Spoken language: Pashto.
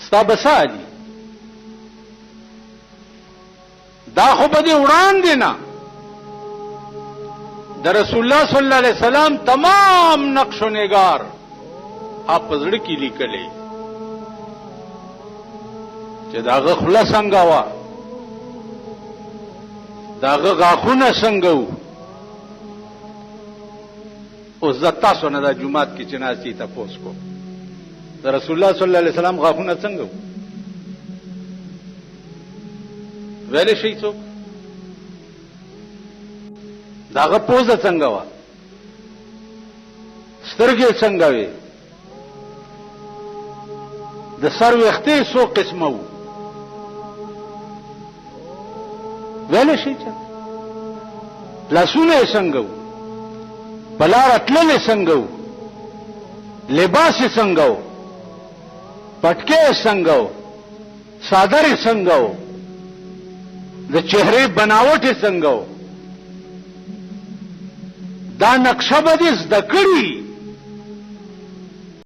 ستا بسا دي دا خو به دې وړاندې نه د رسول الله صلی الله علیه وسلم تمام نقش و نگار آپ په زړه کې لیکلې چې داغه خوله څنګه وه داغه غاښونه څنګه وو اوس زه تاسو نه دا جومات کې چې ناست یې تپوس کوم د رسول الله صلی الله علیه وسلم غاښونه څنګه وو ویلی شئ څوک داغه پوزه څنګه وه سترګې څنګه وې د سر ویښتې څو قسمه وو ویلی شئ چا لاسونه یې څنګه وو په لاره تللې څنګه وو لباس یې څنګه وو پټکې یې څنګه وو څادر یې څنګه وو د چهرې بناوټ یې څنګه وو دا نقشه به دې زده کړي